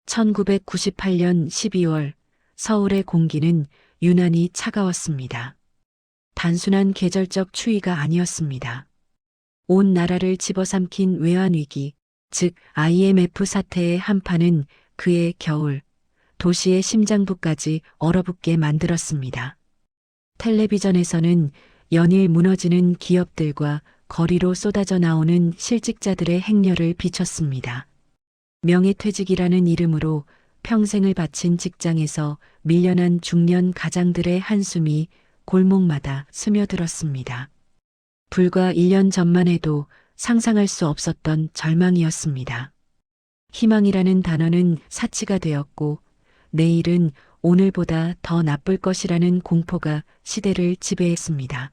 1998년 12월 서울의 공기는 유난히 차가웠습니다. 단순한 계절적 추위가 아니었습니다. 온 나라를 집어삼킨 외환위기, 즉 IMF 사태의 한파는 그의 겨울, 도시의 심장부까지 얼어붙게 만들었습니다. 텔레비전에서는 연일 무너지는 기업들과 거리로 쏟아져 나오는 실직자들의 행렬을 비췄습니다. 명예퇴직이라는 이름으로 평생을 바친 직장에서 밀려난 중년 가장들의 한숨이 골목마다 스며들었습니다. 불과 1년 전만 해도 상상할 수 없었던 절망이었습니다. 희망이라는 단어는 사치가 되었고 내일은 오늘보다 더 나쁠 것이라는 공포가 시대를 지배했습니다.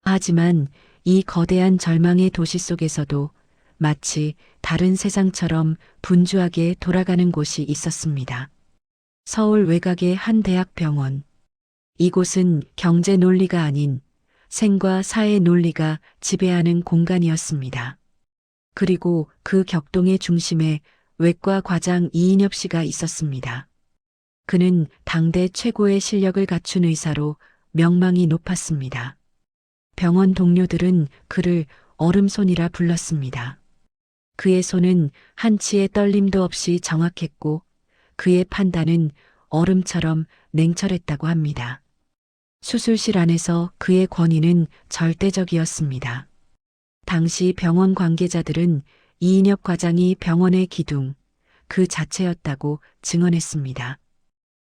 하지만 이 거대한 절망의 도시 속에서도 마치 다른 세상처럼 분주하게 돌아가는 곳이 있었습니다. 서울 외곽의 한 대학병원. 이곳은 경제 논리가 아닌 생과 사의 논리가 지배하는 공간이었습니다. 그리고 그 격동의 중심에 외과 과장 이인엽 씨가 있었습니다. 그는 당대 최고의 실력을 갖춘 의사로 명망이 높았습니다. 병원 동료들은 그를 얼음손이라 불렀습니다. 그의 손은 한치의 떨림도 없이 정확했고 그의 판단은 얼음처럼 냉철했다고 합니다. 수술실 안에서 그의 권위는 절대적이었습니다. 당시 병원 관계자들은 이인엽 과장이 병원의 기둥, 그 자체였다고 증언했습니다.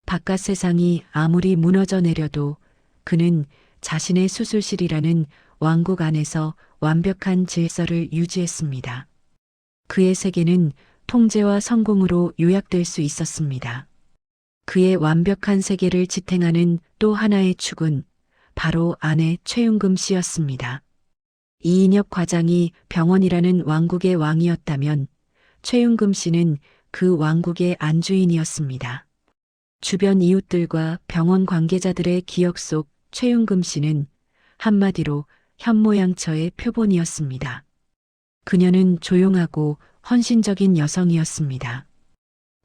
바깥 세상이 아무리 무너져 내려도 그는 자신의 수술실이라는 왕국 안에서 완벽한 질서를 유지했습니다. 그의 세계는 통제와 성공으로 요약될 수 있었습니다. 그의 완벽한 세계를 지탱하는 또 하나의 축은 바로 아내 최윤금 씨였습니다. 이인엽 과장이 병원이라는 왕국의 왕이었다면 최윤금 씨는 그 왕국의 안주인이었습니다. 주변 이웃들과 병원 관계자들의 기억 속 최윤금 씨는 한마디로 현모양처의 표본이었습니다. 그녀는 조용하고 헌신적인 여성이었습니다.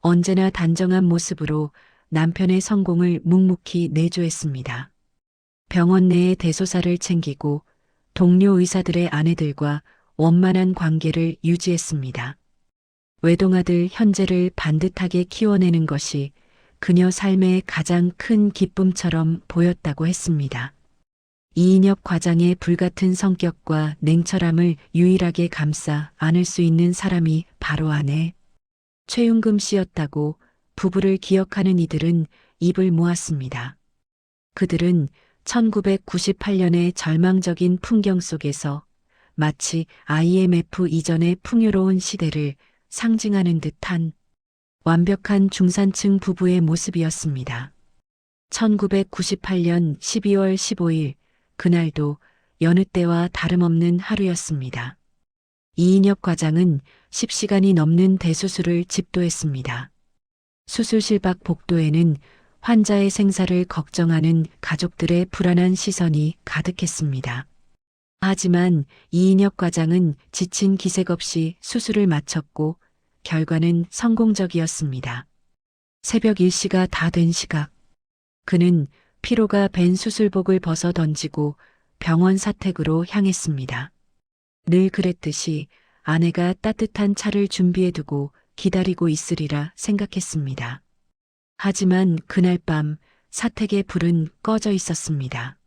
언제나 단정한 모습으로 남편의 성공을 묵묵히 내조했습니다. 병원 내의 대소사를 챙기고 동료 의사들의 아내들과 원만한 관계를 유지했습니다. 외동아들 현재를 반듯하게 키워내는 것이 그녀 삶의 가장 큰 기쁨처럼 보였다고 했습니다. 이인엽 과장의 불같은 성격과 냉철함을 유일하게 감싸 안을 수 있는 사람이 바로 아내 최윤금 씨였다고 부부를 기억하는 이들은 입을 모았습니다. 그들은 1998년의 절망적인 풍경 속에서 마치 IMF 이전의 풍요로운 시대를 상징하는 듯한 완벽한 중산층 부부의 모습이었습니다. 1998년 12월 15일 그날도 여느 때와 다름없는 하루였습니다. 이인엽 과장은 10시간이 넘는 대수술을 집도했습니다. 수술실 밖 복도에는 환자의 생사를 걱정하는 가족들의 불안한 시선이 가득했습니다. 하지만 이인엽 과장은 지친 기색 없이 수술을 마쳤고 결과는 성공적이었습니다. 새벽 1시가 다 된 시각. 그는 피로가 밴 수술복을 벗어 던지고 병원 사택으로 향했습니다. 늘 그랬듯이 아내가 따뜻한 차를 준비해두고 기다리고 있으리라 생각했습니다. 하지만 그날 밤 사택의 불은 꺼져 있었습니다.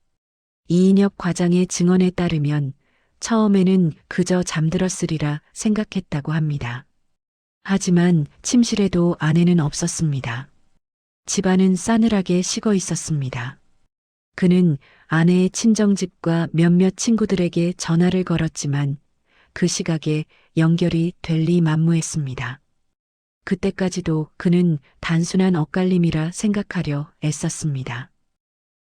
이인엽 과장의 증언에 따르면 처음에는 그저 잠들었으리라 생각했다고 합니다. 하지만 침실에도 아내는 없었습니다. 집안은 싸늘하게 식어 있었습니다. 그는 아내의 친정집과 몇몇 친구들에게 전화를 걸었지만 그 시각에 연결이 될 리 만무했습니다. 그때까지도 그는 단순한 엇갈림이라 생각하려 애썼습니다.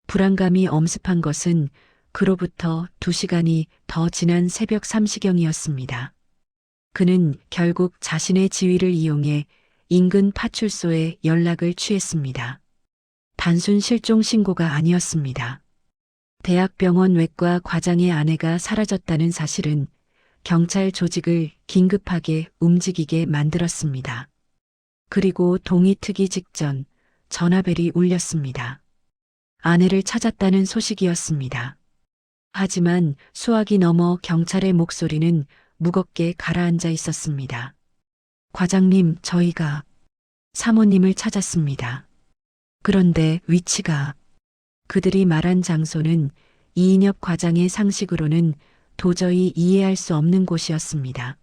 불안감이 엄습한 것은 그로부터 2시간이 더 지난 새벽 3시경이었습니다. 그는 결국 자신의 지위를 이용해 인근 파출소에 연락을 취했습니다. 단순 실종 신고가 아니었습니다. 대학병원 외과 과장의 아내가 사라졌다는 사실은 경찰 조직을 긴급하게 움직이게 만들었습니다. 그리고 동이 트기 직전 전화벨이 울렸습니다. 아내를 찾았다는 소식이었습니다. 하지만 수화기 너머 경찰의 목소리는 무겁게 가라앉아 있었습니다. 과장님, 저희가 사모님을 찾았습니다. 그런데 위치가 그들이 말한 장소는 이인엽 과장의 상식으로는 도저히 이해할 수 없는 곳이었습니다.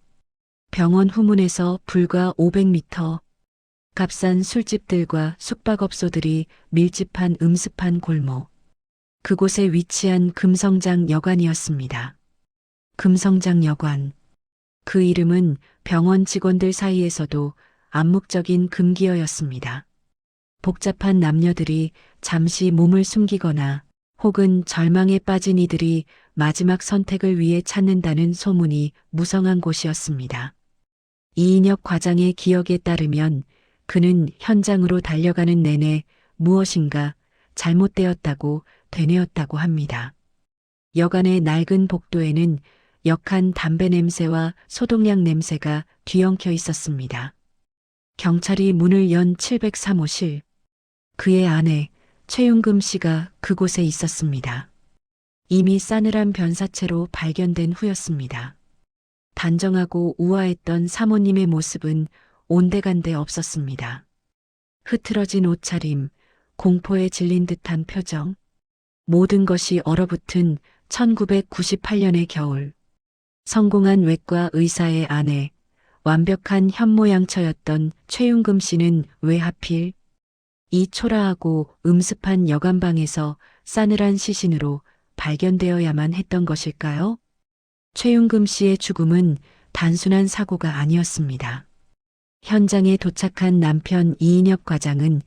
병원 후문에서 불과 500m, 값싼 술집들과 숙박업소들이 밀집한 음습한 골목. 그곳에 위치한 금성장 여관이었습니다. 금성장 여관. 그 이름은 병원 직원들 사이에서도 암묵적인 금기어였습니다. 복잡한 남녀들이 잠시 몸을 숨기거나 혹은 절망에 빠진 이들이 마지막 선택을 위해 찾는다는 소문이 무성한 곳이었습니다. 이인혁 과장의 기억에 따르면 그는 현장으로 달려가는 내내 무엇인가 잘못되었다고 되뇌었다고 합니다. 여간의 낡은 복도에는 역한 담배 냄새와 소독약 냄새가 뒤엉켜 있었습니다. 경찰이 문을 연 703호실. 그의 아내 최윤금 씨가 그곳에 있었습니다. 이미 싸늘한 변사체로 발견된 후였습니다. 단정하고 우아했던 사모님의 모습은 온데간데 없었습니다. 흐트러진 옷차림, 공포에 질린 듯한 표정, 모든 것이 얼어붙은 1998년의 겨울. 성공한 외과 의사의 아내, 완벽한 현모양처였던 최윤금 씨는 왜 하필 이 초라하고 음습한 여관방에서 싸늘한 시신으로 발견되어야만 했던 것일까요? 최윤금 씨의 죽음은 단순한 사고가 아니었습니다. 현장에 도착한 남편 이인혁 과장은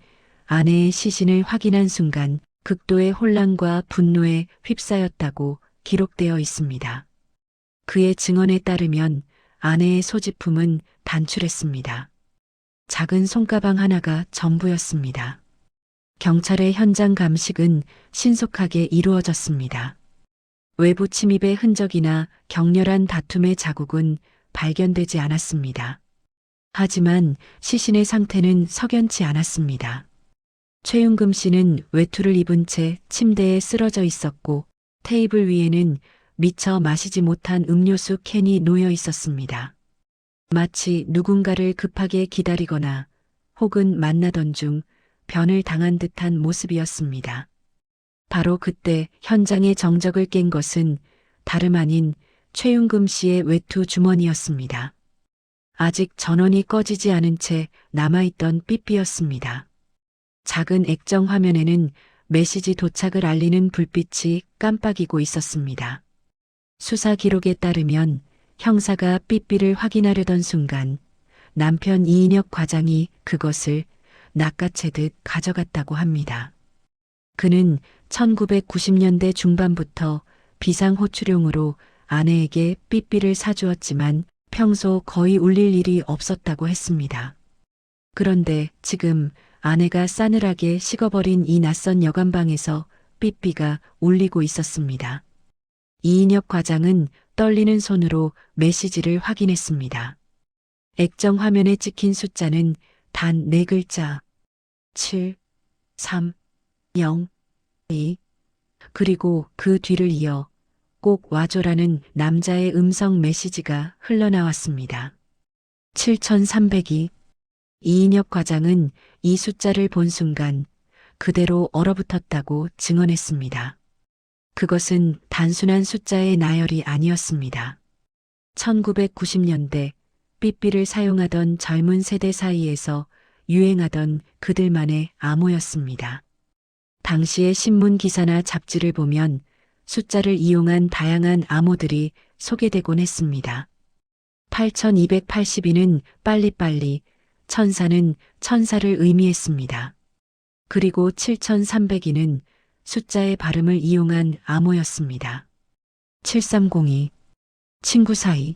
아내의 시신을 확인한 순간 극도의 혼란과 분노에 휩싸였다고 기록되어 있습니다. 그의 증언에 따르면 아내의 소지품은 단출했습니다. 작은 손가방 하나가 전부였습니다. 경찰의 현장 감식은 신속하게 이루어졌습니다. 외부 침입의 흔적이나 격렬한 다툼의 자국은 발견되지 않았습니다. 하지만 시신의 상태는 석연치 않았습니다. 최윤금 씨는 외투를 입은 채 침대에 쓰러져 있었고 테이블 위에는 미처 마시지 못한 음료수 캔이 놓여 있었습니다. 마치 누군가를 급하게 기다리거나 혹은 만나던 중 변을 당한 듯한 모습이었습니다. 바로 그때 현장의 정적을 깬 것은 다름 아닌 최윤금 씨의 외투 주머니였습니다. 아직 전원이 꺼지지 않은 채 남아있던 삐삐였습니다. 작은 액정 화면에는 메시지 도착을 알리는 불빛이 깜빡이고 있었습니다. 수사 기록에 따르면 형사가 삐삐를 확인하려던 순간 남편 이인혁 과장이 그것을 낚아채듯 가져갔다고 합니다. 그는 1990년대 중반부터 비상호출용으로 아내에게 삐삐를 사주었지만 평소 거의 울릴 일이 없었다고 했습니다. 그런데 지금 아내가 싸늘하게 식어버린 이 낯선 여관방에서 삐삐가 울리고 있었습니다. 이인혁 과장은 떨리는 손으로 메시지를 확인했습니다. 액정 화면에 찍힌 숫자는 단 4글자. 7, 3, 0, 2. 그리고 그 뒤를 이어 꼭 와줘라는 남자의 음성 메시지가 흘러나왔습니다. 7302. 이인혁 과장은 이 숫자를 본 순간 그대로 얼어붙었다고 증언했습니다. 그것은 단순한 숫자의 나열이 아니었습니다. 1990년대 삐삐를 사용하던 젊은 세대 사이에서 유행하던 그들만의 암호였습니다. 당시의 신문 기사나 잡지를 보면 숫자를 이용한 다양한 암호들이 소개되곤 했습니다. 8282는 빨리빨리, 천사는 천사를 의미했습니다. 그리고 7302는 숫자의 발음을 이용한 암호였습니다. 7302, 친구 사이.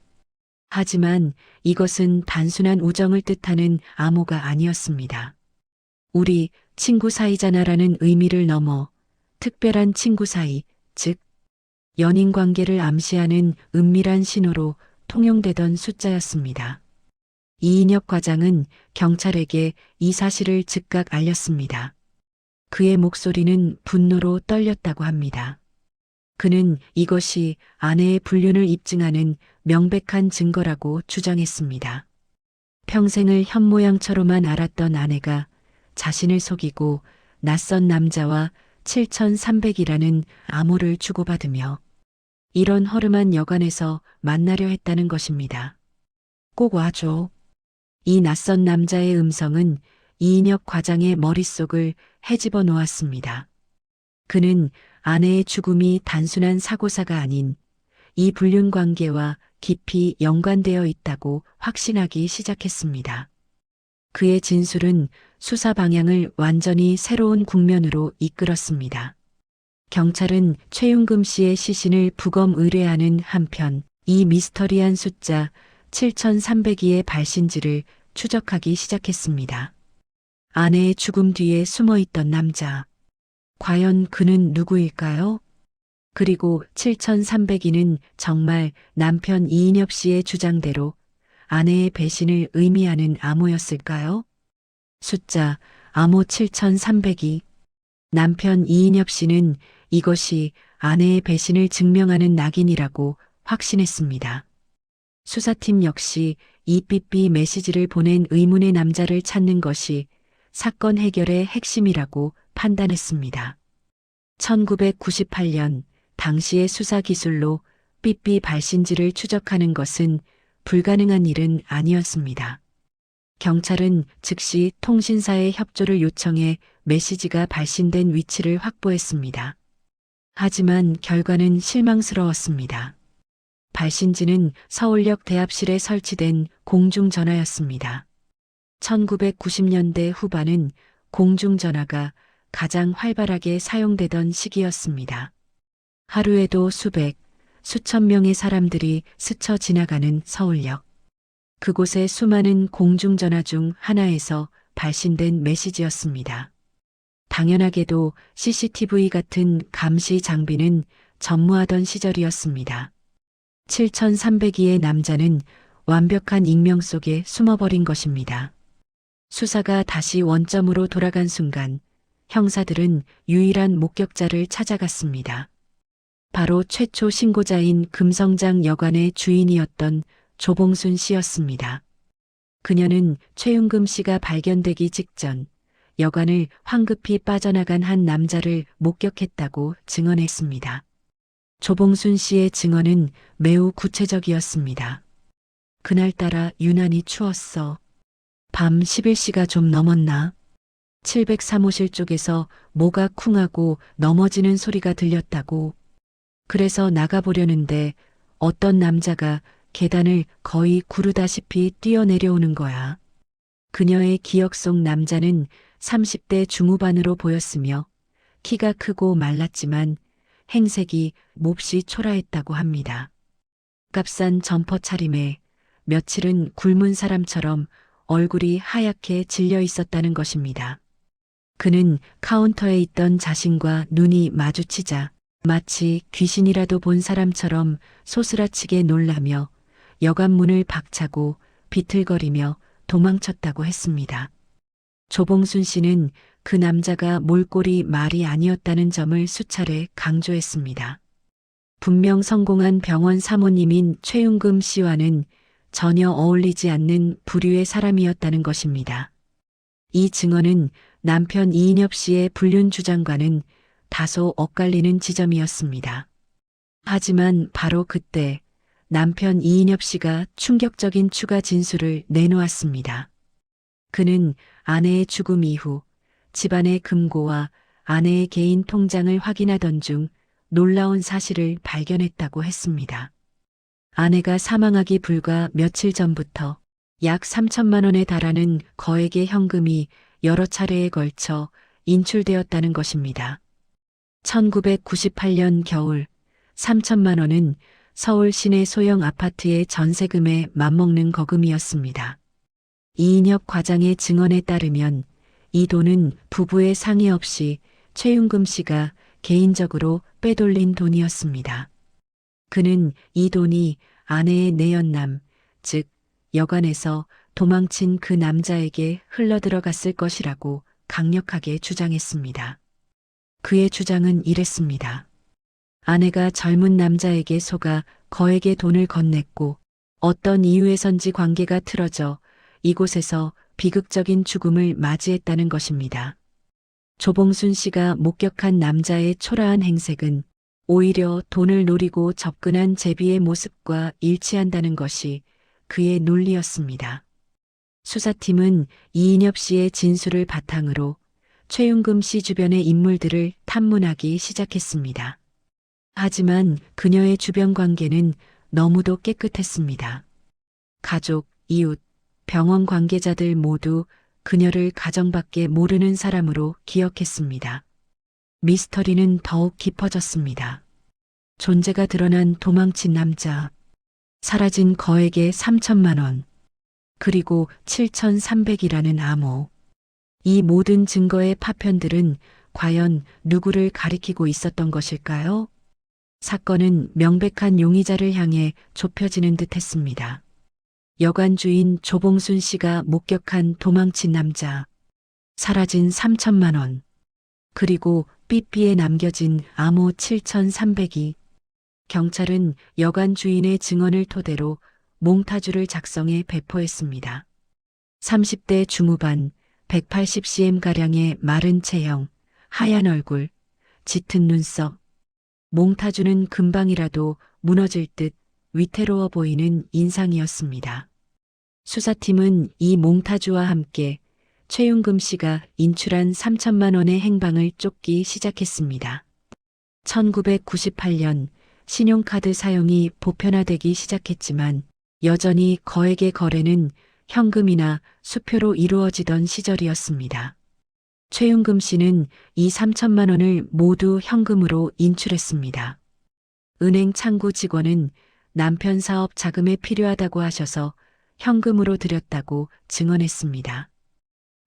하지만 이것은 단순한 우정을 뜻하는 암호가 아니었습니다. 우리 친구 사이잖아라는 의미를 넘어 특별한 친구 사이, 즉 연인 관계를 암시하는 은밀한 신호로 통용되던 숫자였습니다. 이인혁 과장은 경찰에게 이 사실을 즉각 알렸습니다. 그의 목소리는 분노로 떨렸다고 합니다. 그는 이것이 아내의 불륜을 입증하는 명백한 증거라고 주장했습니다. 평생을 현모양처로만 알았던 아내가 자신을 속이고 낯선 남자와 7,300이라는 암호를 주고받으며 이런 허름한 여관에서 만나려 했다는 것입니다. 꼭 와줘. 이 낯선 남자의 음성은 이인혁 과장의 머릿속을 헤집어 놓았습니다. 그는 아내의 죽음이 단순한 사고사가 아닌 이 불륜 관계와 깊이 연관되어 있다고 확신하기 시작했습니다. 그의 진술은 수사 방향을 완전히 새로운 국면으로 이끌었습니다. 경찰은 최윤금 씨의 시신을 부검 의뢰하는 한편 이 미스터리한 숫자 7,302의 발신지를 추적하기 시작했습니다. 아내의 죽음 뒤에 숨어 있던 남자. 과연 그는 누구일까요? 그리고 7,302는 정말 남편 이인엽 씨의 주장대로 아내의 배신을 의미하는 암호였을까요? 숫자 암호 7,302. 남편 이인엽 씨는 이것이 아내의 배신을 증명하는 낙인이라고 확신했습니다. 수사팀 역시 이 삐삐 메시지를 보낸 의문의 남자를 찾는 것이 사건 해결의 핵심이라고 판단했습니다. 1998년 당시의 수사 기술로 삐삐 발신지를 추적하는 것은 불가능한 일은 아니었습니다. 경찰은 즉시 통신사의 협조를 요청해 메시지가 발신된 위치를 확보했습니다. 하지만 결과는 실망스러웠습니다. 발신지는 서울역 대합실에 설치된 공중전화였습니다. 1990년대 후반은 공중전화가 가장 활발하게 사용되던 시기였습니다. 하루에도 수백, 수천 명의 사람들이 스쳐 지나가는 서울역. 그곳의 수많은 공중전화 중 하나에서 발신된 메시지였습니다. 당연하게도 CCTV 같은 감시 장비는 전무하던 시절이었습니다. 7,302의 남자는 완벽한 익명 속에 숨어버린 것입니다. 수사가 다시 원점으로 돌아간 순간 형사들은 유일한 목격자를 찾아갔습니다. 바로 최초 신고자인 금성장 여관의 주인이었던 조봉순 씨였습니다. 그녀는 최윤금 씨가 발견되기 직전 여관을 황급히 빠져나간 한 남자를 목격했다고 증언했습니다. 조봉순 씨의 증언은 매우 구체적이었습니다. 그날따라 유난히 추웠어. 밤 11시가 좀 넘었나? 703호실 쪽에서 뭐가 쿵하고 넘어지는 소리가 들렸다고. 그래서 나가보려는데 어떤 남자가 계단을 거의 구르다시피 뛰어내려오는 거야. 그녀의 기억 속 남자는 30대 중후반으로 보였으며 키가 크고 말랐지만 행색이 몹시 초라했다고 합니다. 값싼 점퍼 차림에 며칠은 굶은 사람처럼 얼굴이 하얗게 질려 있었다는 것입니다. 그는 카운터에 있던 자신과 눈이 마주치자 마치 귀신이라도 본 사람처럼 소스라치게 놀라며 여관 문을 박차고 비틀거리며 도망쳤다고 했습니다. 조봉순 씨는 그 남자가 몰골이 말이 아니었다는 점을 수차례 강조했습니다. 분명 성공한 병원 사모님인 최윤금 씨와는 전혀 어울리지 않는 부류의 사람이었다는 것입니다. 이 증언은 남편 이인엽 씨의 불륜 주장과는 다소 엇갈리는 지점이었습니다. 하지만 바로 그때 남편 이인엽 씨가 충격적인 추가 진술을 내놓았습니다. 그는 아내의 죽음 이후 집안의 금고와 아내의 개인 통장을 확인하던 중 놀라운 사실을 발견했다고 했습니다. 아내가 사망하기 불과 며칠 전부터 약 3천만 원에 달하는 거액의 현금이 여러 차례에 걸쳐 인출되었다는 것입니다. 1998년 겨울 3천만 원은 서울 시내 소형 아파트의 전세금에 맞먹는 거금이었습니다. 이인혁 과장의 증언에 따르면 이 돈은 부부의 상의 없이 최윤금 씨가 개인적으로 빼돌린 돈이었습니다. 그는 이 돈이 아내의 내연남, 즉 여관에서 도망친 그 남자에게 흘러들어갔을 것이라고 강력하게 주장했습니다. 그의 주장은 이랬습니다. 아내가 젊은 남자에게 속아 거액의 돈을 건넸고 어떤 이유에선지 관계가 틀어져 이곳에서 비극적인 죽음을 맞이했다는 것입니다. 조봉순 씨가 목격한 남자의 초라한 행색은 오히려 돈을 노리고 접근한 제비의 모습과 일치한다는 것이 그의 논리였습니다. 수사팀은 이인엽 씨의 진술을 바탕으로 최윤금 씨 주변의 인물들을 탐문하기 시작했습니다. 하지만 그녀의 주변 관계는 너무도 깨끗했습니다. 가족, 이웃, 병원 관계자들 모두 그녀를 가정밖에 모르는 사람으로 기억했습니다. 미스터리는 더욱 깊어졌습니다. 존재가 드러난 도망친 남자, 사라진 거액의 3천만 원, 그리고 7,300이라는 암호. 이 모든 증거의 파편들은 과연 누구를 가리키고 있었던 것일까요? 사건은 명백한 용의자를 향해 좁혀지는 듯 했습니다. 여관 주인 조봉순 씨가 목격한 도망친 남자, 사라진 3천만 원, 그리고 삐삐에 남겨진 암호 7,300이. 경찰은 여관 주인의 증언을 토대로 몽타주를 작성해 배포했습니다. 30대 중후반, 180cm가량의 마른 체형, 하얀 얼굴, 짙은 눈썹. 몽타주는 금방이라도 무너질 듯 위태로워 보이는 인상이었습니다. 수사팀은 이 몽타주와 함께 최윤금 씨가 인출한 3천만 원의 행방을 쫓기 시작했습니다. 1998년 신용카드 사용이 보편화되기 시작했지만 여전히 거액의 거래는 현금이나 수표로 이루어지던 시절이었습니다. 최윤금 씨는 이 3천만 원을 모두 현금으로 인출했습니다. 은행 창구 직원은 남편 사업 자금에 필요하다고 하셔서 현금으로 드렸다고 증언했습니다.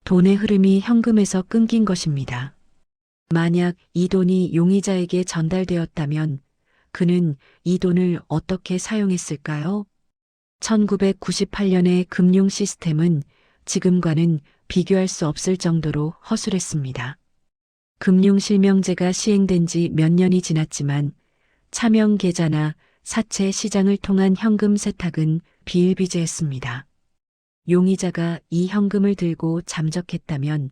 돈의 흐름이 현금에서 끊긴 것입니다. 만약 이 돈이 용의자에게 전달되었다면 그는 이 돈을 어떻게 사용했을까요? 1998년의 금융 시스템은 지금과는 비교할 수 없을 정도로 허술했습니다. 금융실명제가 시행된 지 몇 년이 지났지만 차명 계좌나 사채 시장을 통한 현금 세탁은 비일비재했습니다. 용의자가 이 현금을 들고 잠적했다면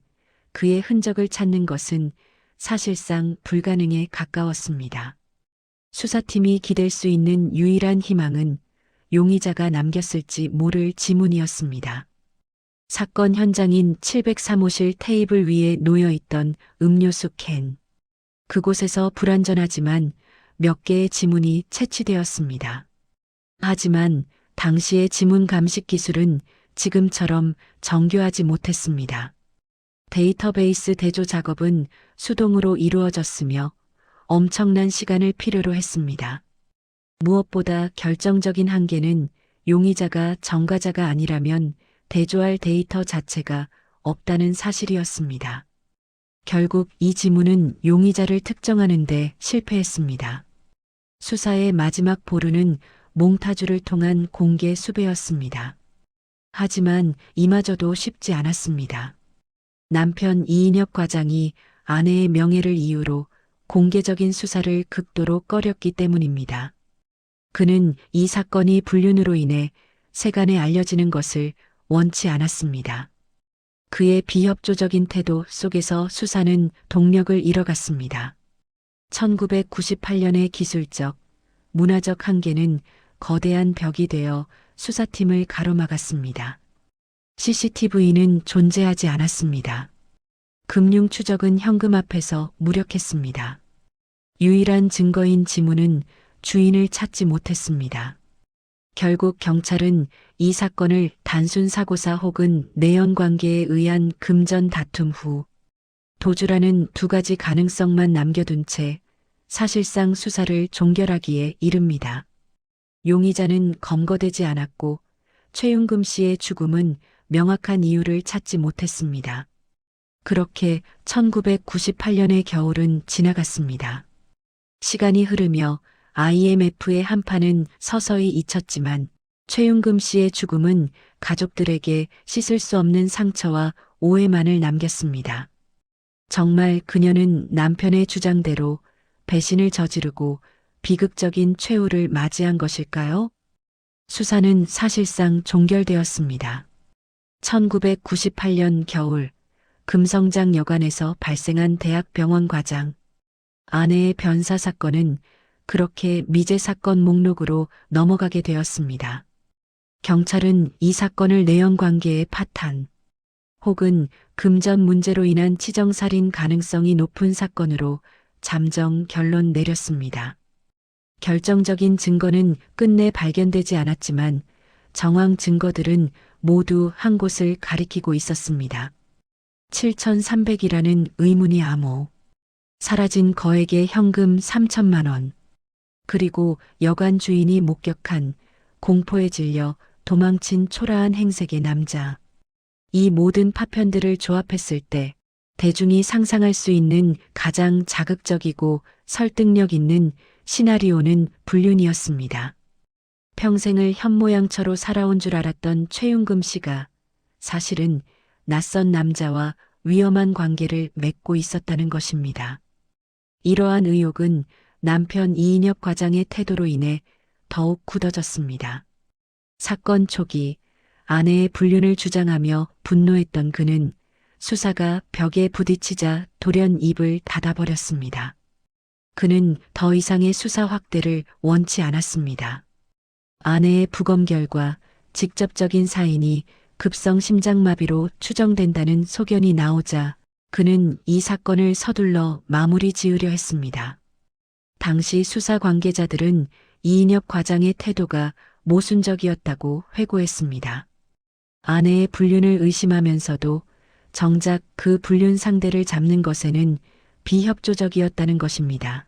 그의 흔적을 찾는 것은 사실상 불가능에 가까웠습니다. 수사팀이 기댈 수 있는 유일한 희망은 용의자가 남겼을지 모를 지문이었습니다. 사건 현장인 703호실 테이블 위에 놓여있던 음료수 캔. 그곳에서 불완전하지만 몇 개의 지문이 채취되었습니다. 하지만 당시의 지문 감식 기술은 지금처럼 정교하지 못했습니다. 데이터베이스 대조 작업은 수동으로 이루어졌으며 엄청난 시간을 필요로 했습니다. 무엇보다 결정적인 한계는 용의자가 전과자가 아니라면 대조할 데이터 자체가 없다는 사실이었습니다. 결국 이 지문은 용의자를 특정하는 데 실패했습니다. 수사의 마지막 보루는 몽타주를 통한 공개 수배였습니다. 하지만 이마저도 쉽지 않았습니다. 남편 이인혁 과장이 아내의 명예를 이유로 공개적인 수사를 극도로 꺼렸기 때문입니다. 그는 이 사건이 불륜으로 인해 세간에 알려지는 것을 원치 않았습니다. 그의 비협조적인 태도 속에서 수사는 동력을 잃어갔습니다. 1998년의 기술적, 문화적 한계는 거대한 벽이 되어 수사팀을 가로막았습니다. CCTV는 존재하지 않았습니다. 금융 추적은 현금 앞에서 무력했습니다. 유일한 증거인 지문은 주인을 찾지 못했습니다. 결국 경찰은 이 사건을 단순 사고사 혹은 내연 관계에 의한 금전 다툼 후 도주라는 두 가지 가능성만 남겨둔 채 사실상 수사를 종결하기에 이릅니다. 용의자는 검거되지 않았고 최윤금 씨의 죽음은 명확한 이유를 찾지 못했습니다. 그렇게 1998년의 겨울은 지나갔습니다. 시간이 흐르며 IMF의 한파는 서서히 잊혔지만 최윤금 씨의 죽음은 가족들에게 씻을 수 없는 상처와 오해만을 남겼습니다. 정말 그녀는 남편의 주장대로 배신을 저지르고 비극적인 최후를 맞이한 것일까요? 수사는 사실상 종결되었습니다. 1998년 겨울 금성장 여관에서 발생한 대학병원 과장 아내의 변사 사건은 그렇게 미제 사건 목록으로 넘어가게 되었습니다. 경찰은 이 사건을 내연 관계의 파탄 혹은 금전 문제로 인한 치정살인 가능성이 높은 사건으로 잠정 결론 내렸습니다. 결정적인 증거는 끝내 발견되지 않았지만 정황 증거들은 모두 한 곳을 가리키고 있었습니다. 7,300이라는 의문의 암호, 사라진 거액의 현금 3천만 원, 그리고 여관 주인이 목격한 공포에 질려 도망친 초라한 행색의 남자. 이 모든 파편들을 조합했을 때 대중이 상상할 수 있는 가장 자극적이고 설득력 있는 시나리오는 불륜이었습니다. 평생을 현모양처로 살아온 줄 알았던 최윤금 씨가 사실은 낯선 남자와 위험한 관계를 맺고 있었다는 것입니다. 이러한 의혹은 남편 이인혁 과장의 태도로 인해 더욱 굳어졌습니다. 사건 초기 아내의 불륜을 주장하며 분노했던 그는 수사가 벽에 부딪히자 돌연 입을 닫아버렸습니다. 그는 더 이상의 수사 확대를 원치 않았습니다. 아내의 부검 결과 직접적인 사인이 급성 심장마비로 추정된다는 소견이 나오자 그는 이 사건을 서둘러 마무리 지으려 했습니다. 당시 수사 관계자들은 이인혁 과장의 태도가 모순적이었다고 회고했습니다. 아내의 불륜을 의심하면서도 정작 그 불륜 상대를 잡는 것에는 비협조적이었다는 것입니다.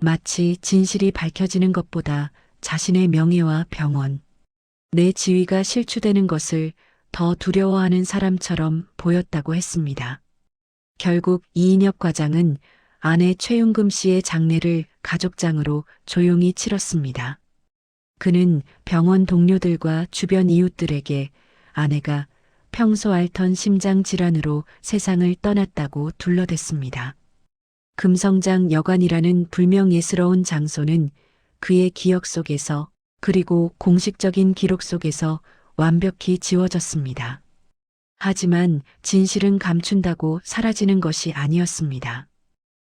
마치 진실이 밝혀지는 것보다 자신의 명예와 병원, 내 지위가 실추되는 것을 더 두려워하는 사람처럼 보였다고 했습니다. 결국 이인혁 과장은 아내 최윤금 씨의 장례를 가족장으로 조용히 치렀습니다. 그는 병원 동료들과 주변 이웃들에게 아내가 평소 앓던 심장 질환으로 세상을 떠났다고 둘러댔습니다. 금성장 여관이라는 불명예스러운 장소는 그의 기억 속에서 그리고 공식적인 기록 속에서 완벽히 지워졌습니다. 하지만 진실은 감춘다고 사라지는 것이 아니었습니다.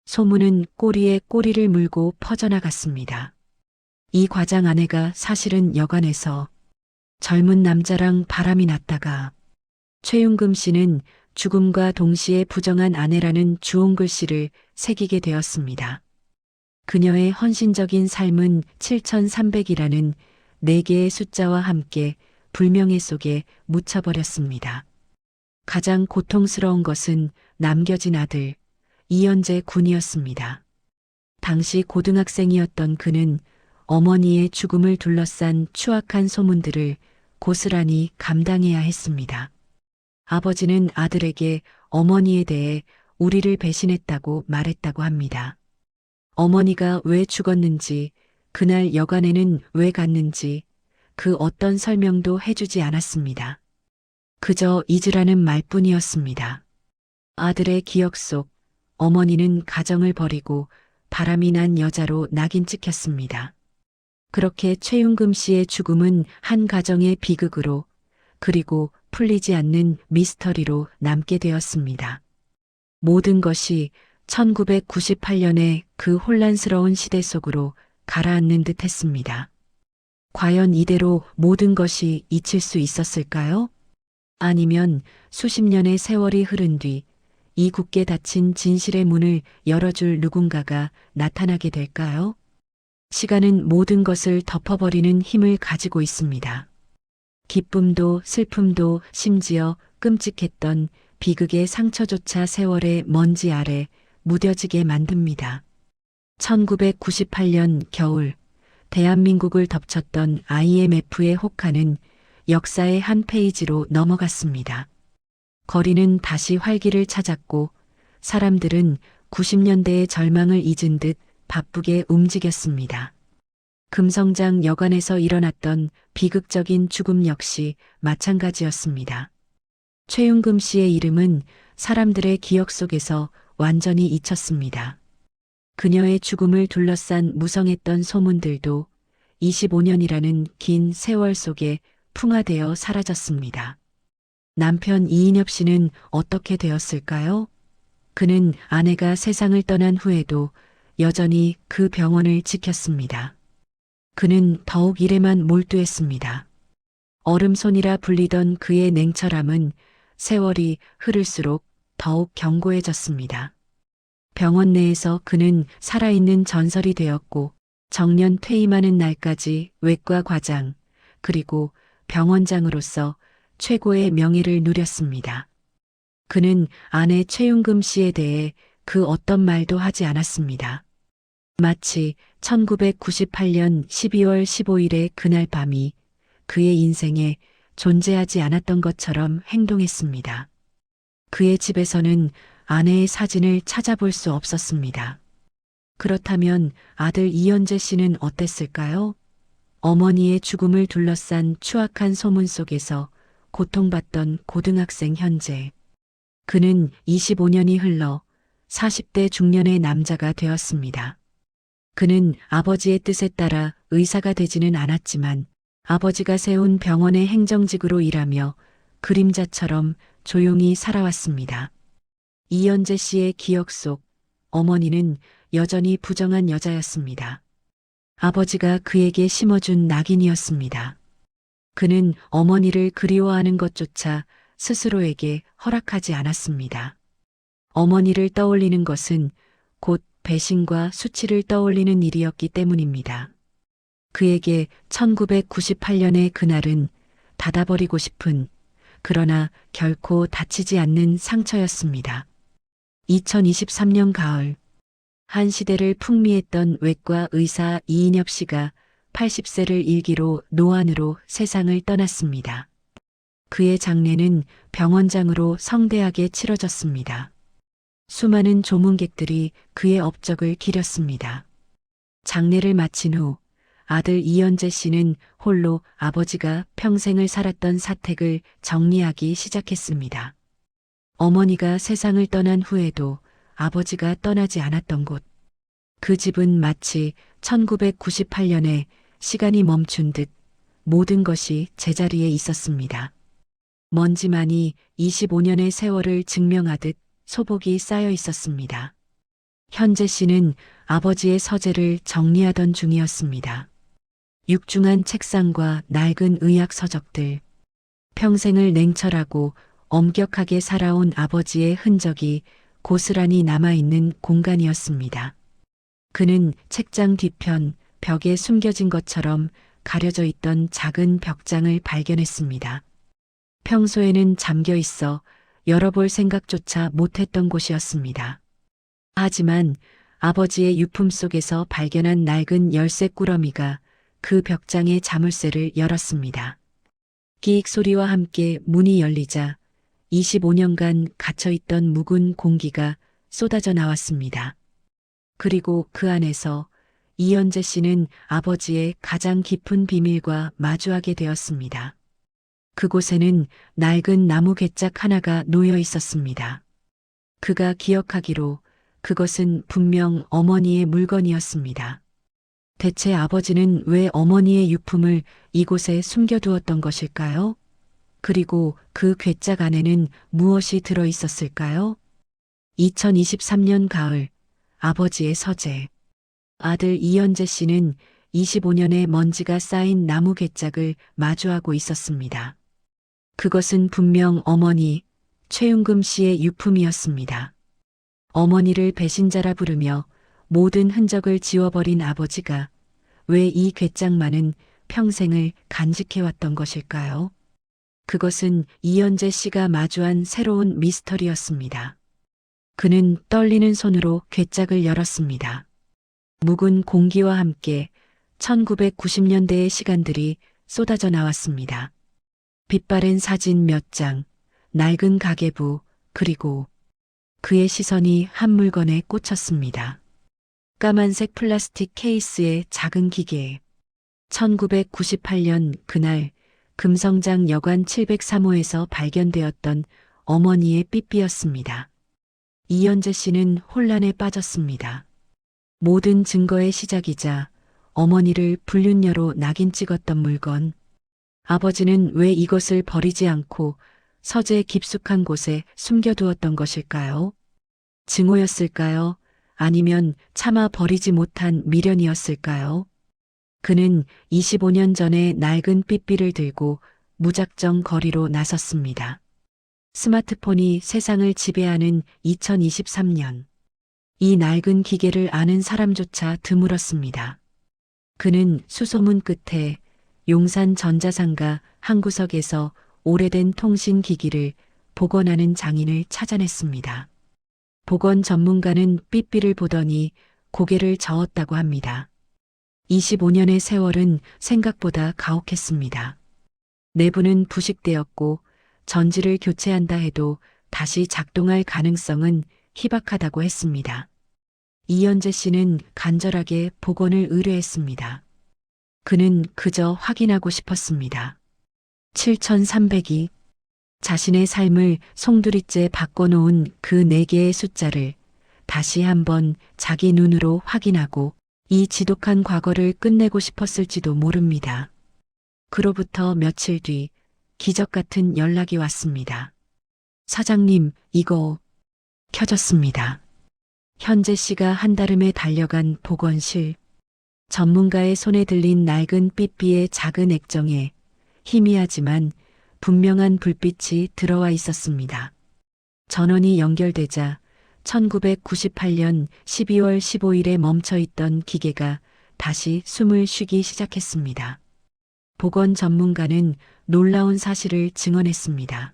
소문은 꼬리에 꼬리를 물고 퍼져나갔습니다. 이 과장 아내가 사실은 여관에서 젊은 남자랑 바람이 났다가 최윤금 씨는 죽음과 동시에 부정한 아내라는 주홍 글씨를 새기게 되었습니다. 그녀의 헌신적인 삶은 7,300이라는 4개의 숫자와 함께 불명예 속에 묻혀버렸습니다. 가장 고통스러운 것은 남겨진 아들 이현재 군이었습니다. 당시 고등학생이었던 그는 어머니의 죽음을 둘러싼 추악한 소문들을 고스란히 감당해야 했습니다. 아버지는 아들에게 어머니에 대해 우리를 배신했다고 말했다고 합니다. 어머니가 왜 죽었는지, 그날 여관에는 왜 갔는지 그 어떤 설명도 해주지 않았습니다. 그저 잊으라는 말뿐이었습니다. 아들의 기억 속 어머니는 가정을 버리고 바람이 난 여자로 낙인 찍혔습니다. 그렇게 최윤금 씨의 죽음은 한 가정의 비극으로 그리고 풀리지 않는 미스터리로 남게 되었습니다. 모든 것이 1998년의 그 혼란스러운 시대 속으로 가라앉는 듯 했습니다. 과연 이대로 모든 것이 잊힐 수 있었을까요? 아니면 수십 년의 세월이 흐른 뒤 이 굳게 닫힌 진실의 문을 열어줄 누군가가 나타나게 될까요? 시간은 모든 것을 덮어버리는 힘을 가지고 있습니다. 기쁨도 슬픔도 심지어 끔찍했던 비극의 상처조차 세월의 먼지 아래 무뎌지게 만듭니다. 1998년 겨울 대한민국을 덮쳤던 IMF의 혹한은 역사의 한 페이지로 넘어갔습니다. 거리는 다시 활기를 찾았고 사람들은 90년대의 절망을 잊은 듯 바쁘게 움직였습니다. 금성장 여관에서 일어났던 비극적인 죽음 역시 마찬가지였습니다. 최윤금 씨의 이름은 사람들의 기억 속에서 완전히 잊혔습니다. 그녀의 죽음을 둘러싼 무성했던 소문들도 25년이라는 긴 세월 속에 풍화되어 사라졌습니다. 남편 이인엽 씨는 어떻게 되었을까요? 그는 아내가 세상을 떠난 후에도 여전히 그 병원을 지켰습니다. 그는 더욱 일에만 몰두했습니다. 얼음손이라 불리던 그의 냉철함은 세월이 흐를수록 더욱 견고해졌습니다. 병원 내에서 그는 살아있는 전설이 되었고 정년 퇴임하는 날까지 외과 과장 그리고 병원장으로서 최고의 명예를 누렸습니다. 그는 아내 최윤금 씨에 대해 그 어떤 말도 하지 않았습니다. 마치 1998년 12월 15일의 그날 밤이 그의 인생에 존재하지 않았던 것처럼 행동했습니다. 그의 집에서는 아내의 사진을 찾아볼 수 없었습니다. 그렇다면 아들 이현재 씨는 어땠을까요? 어머니의 죽음을 둘러싼 추악한 소문 속에서 고통받던 고등학생 현재. 그는 25년이 흘러 40대 중년의 남자가 되었습니다. 그는 아버지의 뜻에 따라 의사가 되지는 않았지만 아버지가 세운 병원의 행정직으로 일하며 그림자처럼 조용히 살아왔습니다. 이현재 씨의 기억 속 어머니는 여전히 부정한 여자였습니다. 아버지가 그에게 심어준 낙인이었습니다. 그는 어머니를 그리워하는 것조차 스스로에게 허락하지 않았습니다. 어머니를 떠올리는 것은 곧 배신과 수치를 떠올리는 일이었기 때문입니다. 그에게 1998년의 그날은 닫아버리고 싶은 그러나 결코 다치지 않는 상처였습니다. 2023년 가을 한 시대를 풍미했던 외과 의사 이인엽 씨가 80세를 일기로 노안으로 세상을 떠났습니다. 그의 장례는 병원장으로 성대하게 치러졌습니다. 수많은 조문객들이 그의 업적을 기렸습니다. 장례를 마친 후 아들 이현재 씨는 홀로 아버지가 평생을 살았던 사택을 정리하기 시작했습니다. 어머니가 세상을 떠난 후에도 아버지가 떠나지 않았던 곳. 그 집은 마치 1998년에 시간이 멈춘 듯 모든 것이 제자리에 있었습니다. 먼지만이 25년의 세월을 증명하듯 소복이 쌓여 있었습니다. 현재 씨는 아버지의 서재를 정리하던 중이었습니다. 육중한 책상과 낡은 의학 서적들, 평생을 냉철하고 엄격하게 살아온 아버지의 흔적이 고스란히 남아있는 공간이었습니다. 그는 책장 뒤편 벽에 숨겨진 것처럼 가려져 있던 작은 벽장을 발견했습니다. 평소에는 잠겨 있어 열어볼 생각조차 못했던 곳이었습니다. 하지만 아버지의 유품 속에서 발견한 낡은 열쇠 꾸러미가 그 벽장의 자물쇠를 열었습니다. 끼익 소리와 함께 문이 열리자 25년간 갇혀있던 묵은 공기가 쏟아져 나왔습니다. 그리고 그 안에서 이현재 씨는 아버지의 가장 깊은 비밀과 마주하게 되었습니다. 그곳에는 낡은 나무 괴짝 하나가 놓여 있었습니다. 그가 기억하기로 그것은 분명 어머니의 물건이었습니다. 대체 아버지는 왜 어머니의 유품을 이곳에 숨겨두었던 것일까요? 그리고 그 괴짝 안에는 무엇이 들어 있었을까요? 2023년 가을, 아버지의 서재. 아들 이현재 씨는 25년의 먼지가 쌓인 나무 괴짝을 마주하고 있었습니다. 그것은 분명 어머니, 최윤금 씨의 유품이었습니다. 어머니를 배신자라 부르며 모든 흔적을 지워버린 아버지가 왜 이 괴짝만은 평생을 간직해왔던 것일까요? 그것은 이현재 씨가 마주한 새로운 미스터리였습니다. 그는 떨리는 손으로 괴짝을 열었습니다. 묵은 공기와 함께 1990년대의 시간들이 쏟아져 나왔습니다. 빛바랜 사진 몇 장, 낡은 가계부, 그리고 그의 시선이 한 물건에 꽂혔습니다. 까만색 플라스틱 케이스의 작은 기계. 1998년 그날 금성장 여관 703호에서 발견되었던 어머니의 삐삐였습니다. 이현재 씨는 혼란에 빠졌습니다. 모든 증거의 시작이자 어머니를 불륜녀로 낙인 찍었던 물건. 아버지는 왜 이것을 버리지 않고 서재 깊숙한 곳에 숨겨두었던 것일까요? 증오였을까요? 아니면 차마 버리지 못한 미련이었을까요? 그는 25년 전에 낡은 삐삐를 들고 무작정 거리로 나섰습니다. 스마트폰이 세상을 지배하는 2023년. 이 낡은 기계를 아는 사람조차 드물었습니다. 그는 수소문 끝에 용산 전자상가 한 구석에서 오래된 통신기기를 복원하는 장인을 찾아냈습니다. 복원 전문가는 삐삐를 보더니 고개를 저었다고 합니다. 25년의 세월은 생각보다 가혹했습니다. 내부는 부식되었고 전지를 교체한다 해도 다시 작동할 가능성은 희박하다고 했습니다. 이현재 씨는 간절하게 복원을 의뢰했습니다. 그는 그저 확인하고 싶었습니다. 7300이 자신의 삶을 송두리째 바꿔놓은 그 4개의 숫자를 다시 한번 자기 눈으로 확인하고 이 지독한 과거를 끝내고 싶었을지도 모릅니다. 그로부터 며칠 뒤 기적 같은 연락이 왔습니다. 사장님, 이거 켜졌습니다. 현재 씨가 한달음에 달려간 복원실. 전문가의 손에 들린 낡은 삐삐의 작은 액정에 희미하지만 분명한 불빛이 들어와 있었습니다. 전원이 연결되자 1998년 12월 15일에 멈춰있던 기계가 다시 숨을 쉬기 시작했습니다. 복원 전문가는 놀라운 사실을 증언했습니다.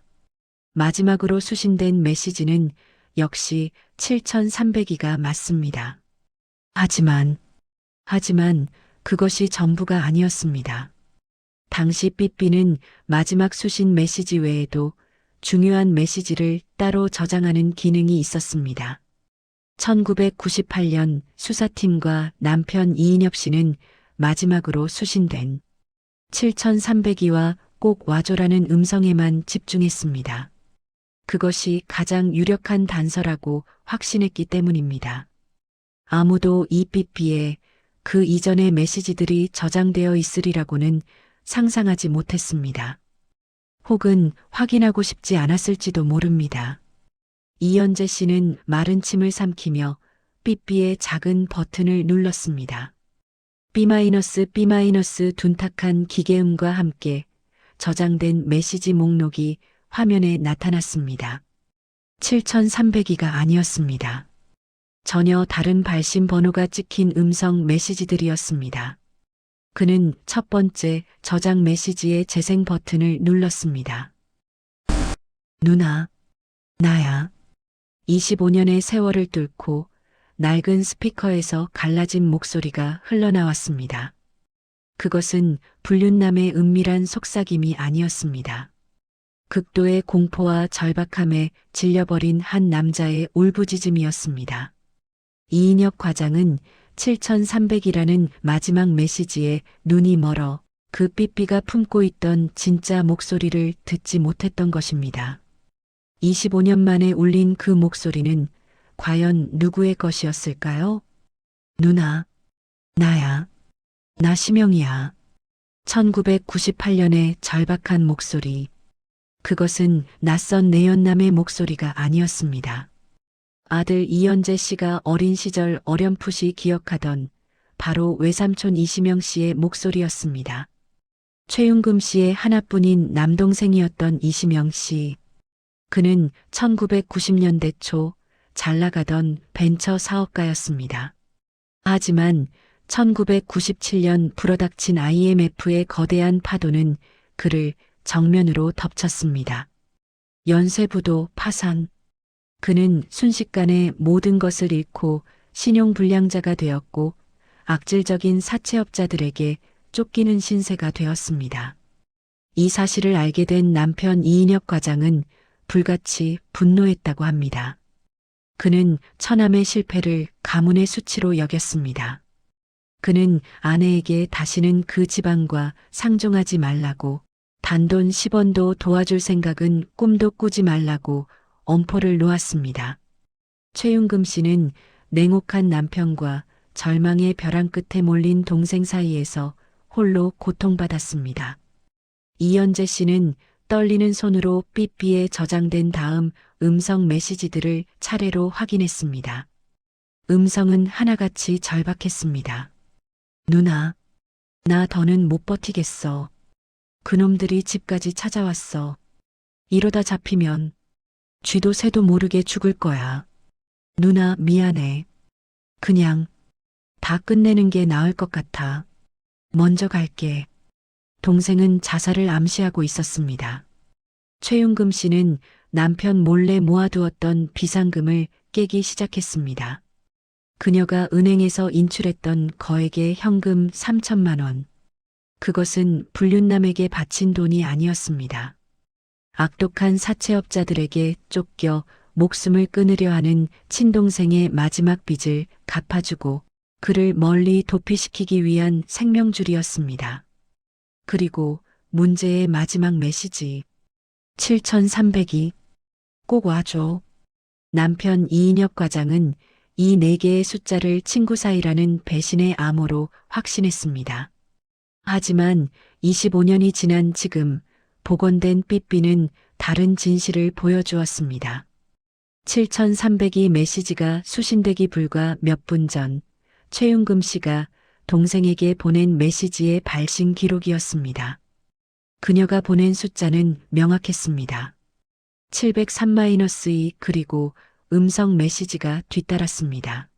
마지막으로 수신된 메시지는 역시 7300이가 맞습니다. 하지만 그것이 전부가 아니었습니다. 당시 삐삐는 마지막 수신 메시지 외에도 중요한 메시지를 따로 저장하는 기능이 있었습니다. 1998년 수사팀과 남편 이인엽 씨는 마지막으로 수신된 7302와 꼭 와줘라는 음성에만 집중했습니다. 그것이 가장 유력한 단서라고 확신했기 때문입니다. 아무도 이 삐삐에 그 이전의 메시지들이 저장되어 있으리라고는 상상하지 못했습니다. 혹은 확인하고 싶지 않았을지도 모릅니다. 이현재 씨는 마른 침을 삼키며 삐삐의 작은 버튼을 눌렀습니다. B- 둔탁한 기계음과 함께 저장된 메시지 목록이 화면에 나타났습니다. 7302가 아니었습니다. 전혀 다른 발신 번호가 찍힌 음성 메시지들이었습니다. 그는 첫 번째 저장 메시지의 재생 버튼을 눌렀습니다. 누나, 나야. 25년의 세월을 뚫고 낡은 스피커에서 갈라진 목소리가 흘러나왔습니다. 그것은 불륜남의 은밀한 속삭임이 아니었습니다. 극도의 공포와 절박함에 질려버린 한 남자의 울부짖음이었습니다. 이인혁 과장은 7300이라는 마지막 메시지에 눈이 멀어 그 삐삐가 품고 있던 진짜 목소리를 듣지 못했던 것입니다. 25년 만에 울린 그 목소리는 과연 누구의 것이었을까요? 누나, 나야. 나 심영이야. 1998년의 절박한 목소리. 그것은 낯선 내연남의 목소리가 아니었습니다. 아들 이현재 씨가 어린 시절 어렴풋이 기억하던 바로 외삼촌 이시명 씨의 목소리였습니다. 최윤금 씨의 하나뿐인 남동생이었던 이시명 씨. 그는 1990년대 초 잘 나가던 벤처 사업가였습니다. 하지만 1997년 불어닥친 IMF의 거대한 파도는 그를 정면으로 덮쳤습니다. 연쇄부도 파산. 그는 순식간에 모든 것을 잃고 신용불량자가 되었고 악질적인 사채업자들에게 쫓기는 신세가 되었습니다. 이 사실을 알게 된 남편 이인혁 과장은 불같이 분노했다고 합니다. 그는 처남의 실패를 가문의 수치로 여겼습니다. 그는 아내에게 다시는 그 집안과 상종하지 말라고, 단돈 10원도 도와줄 생각은 꿈도 꾸지 말라고 엄포를 놓았습니다. 최윤금 씨는 냉혹한 남편과 절망의 벼랑 끝에 몰린 동생 사이에서 홀로 고통받았습니다. 이연재 씨는 떨리는 손으로 삐삐에 저장된 다음 음성 메시지들을 차례로 확인했습니다. 음성은 하나같이 절박했습니다. 누나, 나 더는 못 버티겠어. 그놈들이 집까지 찾아왔어. 이러다 잡히면 쥐도 새도 모르게 죽을 거야. 누나 미안해. 그냥 다 끝내는 게 나을 것 같아. 먼저 갈게. 동생은 자살을 암시하고 있었습니다. 최윤금 씨는 남편 몰래 모아두었던 비상금을 깨기 시작했습니다. 그녀가 은행에서 인출했던 거액의 현금 3천만 원. 그것은 불륜남에게 바친 돈이 아니었습니다. 악독한 사채업자들에게 쫓겨 목숨을 끊으려 하는 친동생의 마지막 빚을 갚아주고 그를 멀리 도피시키기 위한 생명줄이었습니다. 그리고 문제의 마지막 메시지. 7,300이 꼭 와줘. 남편 이인혁 과장은 이 네 개의 숫자를 친구 사이라는 배신의 암호로 확신했습니다. 하지만 25년이 지난 지금 복원된 삐삐는 다른 진실을 보여주었습니다. 7,300이 메시지가 수신되기 불과 몇 분 전 최윤금 씨가 동생에게 보낸 메시지의 발신 기록이었습니다. 그녀가 보낸 숫자는 명확했습니다. 703-2 그리고 음성 메시지가 뒤따랐습니다.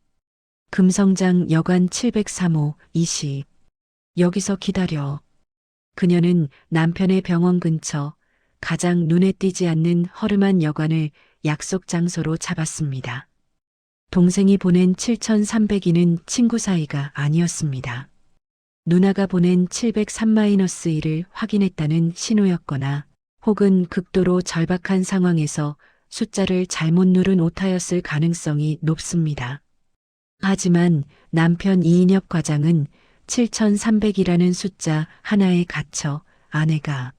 금성장 여관 703호 이시. 여기서 기다려. 그녀는 남편의 병원 근처 가장 눈에 띄지 않는 허름한 여관을 약속 장소로 잡았습니다. 동생이 보낸 7,300이는 친구 사이가 아니었습니다. 누나가 보낸 703-1을 확인했다는 신호였거나 혹은 극도로 절박한 상황에서 숫자를 잘못 누른 오타였을 가능성이 높습니다. 하지만 남편 이인혁 과장은 7,300이라는 숫자 하나에 갇혀 아내가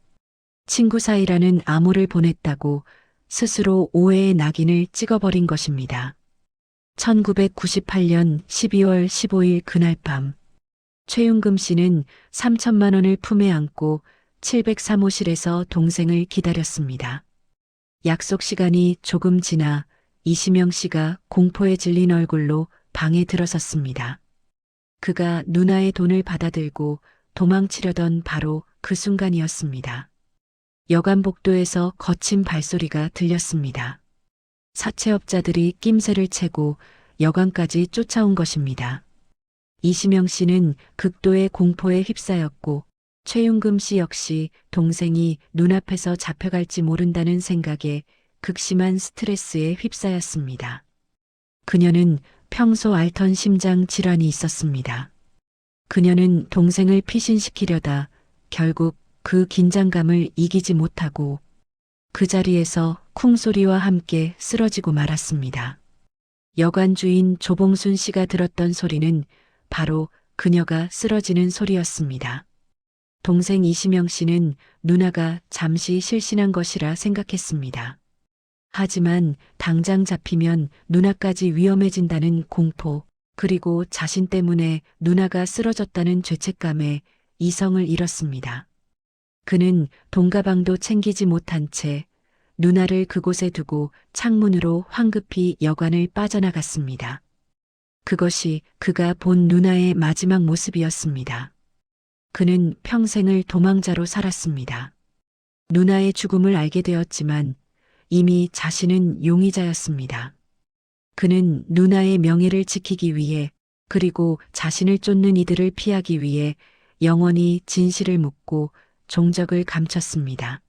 친구 사이라는 암호를 보냈다고 스스로 오해의 낙인을 찍어버린 것입니다. 1998년 12월 15일 그날 밤 최윤금 씨는 3천만 원을 품에 안고 703호실에서 동생을 기다렸습니다. 약속 시간이 조금 지나 이시명 씨가 공포에 질린 얼굴로 방에 들어섰습니다. 그가 누나의 돈을 받아들고 도망치려던 바로 그 순간이었습니다. 여관 복도에서 거친 발소리가 들렸습니다. 사채업자들이 낌새를 채고 여관까지 쫓아온 것입니다. 이시명 씨는 극도의 공포에 휩싸였고 최윤금 씨 역시 동생이 눈앞에서 잡혀갈지 모른다는 생각에 극심한 스트레스에 휩싸였습니다. 그녀는 평소 앓던 심장 질환이 있었습니다. 그녀는 동생을 피신시키려다 결국 그 긴장감을 이기지 못하고 그 자리에서 쿵소리와 함께 쓰러지고 말았습니다. 여관 주인 조봉순 씨가 들었던 소리는 바로 그녀가 쓰러지는 소리였습니다. 동생 이시명 씨는 누나가 잠시 실신한 것이라 생각했습니다. 하지만 당장 잡히면 누나까지 위험해진다는 공포, 그리고 자신 때문에 누나가 쓰러졌다는 죄책감에 이성을 잃었습니다. 그는 돈가방도 챙기지 못한 채 누나를 그곳에 두고 창문으로 황급히 여관을 빠져나갔습니다. 그것이 그가 본 누나의 마지막 모습이었습니다. 그는 평생을 도망자로 살았습니다. 누나의 죽음을 알게 되었지만 이미 자신은 용의자였습니다. 그는 누나의 명예를 지키기 위해 그리고 자신을 쫓는 이들을 피하기 위해 영원히 진실을 묻고 종적을 감췄습니다.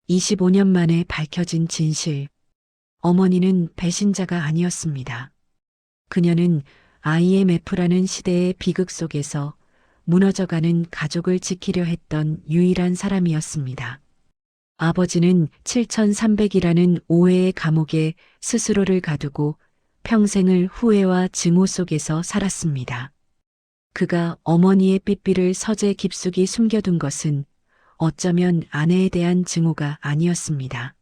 25년 만에 밝혀진 진실. 어머니는 배신자가 아니었습니다. 그녀는 IMF라는 시대의 비극 속에서 무너져가는 가족을 지키려 했던 유일한 사람이었습니다. 아버지는 7,300이라는 오해의 감옥에 스스로를 가두고 평생을 후회와 증오 속에서 살았습니다. 그가 어머니의 삐삐를 서재 깊숙이 숨겨둔 것은 어쩌면 아내에 대한 증오가 아니었습니다.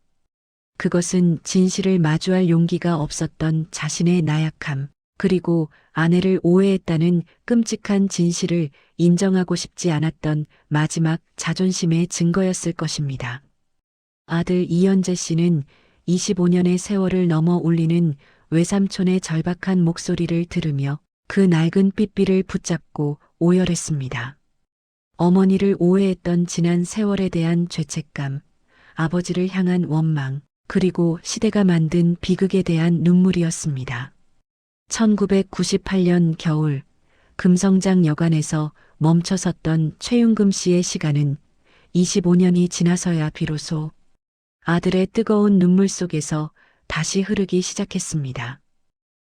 그것은 진실을 마주할 용기가 없었던 자신의 나약함, 그리고 아내를 오해했다는 끔찍한 진실을 인정하고 싶지 않았던 마지막 자존심의 증거였을 것입니다. 아들 이현재 씨는 25년의 세월을 넘어 울리는 외삼촌의 절박한 목소리를 들으며 그 낡은 삐삐를 붙잡고 오열했습니다. 어머니를 오해했던 지난 세월에 대한 죄책감, 아버지를 향한 원망, 그리고 시대가 만든 비극에 대한 눈물이었습니다. 1998년 겨울, 금성장 여관에서 멈춰섰던 최윤금 씨의 시간은 25년이 지나서야 비로소 아들의 뜨거운 눈물 속에서 다시 흐르기 시작했습니다.